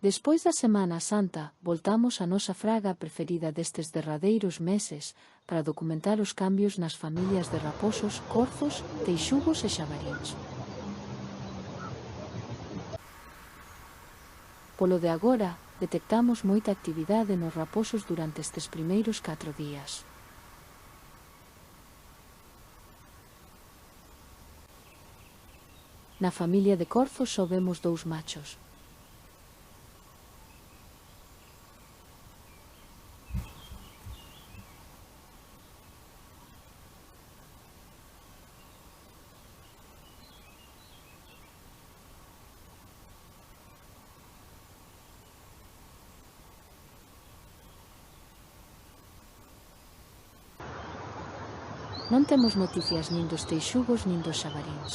Despois da Semana Santa, voltamos á nosa fraga preferida destes derradeiros meses para documentar os cambios nas familias de raposos, corzos, teixugos e xabaríns. Polo de agora, detectamos moita actividade nos raposos durante estes primeiros 4 días. Na familia de corzos só vemos 2 machos. Non temos noticias nin dos teixugos nin dos xabaríns.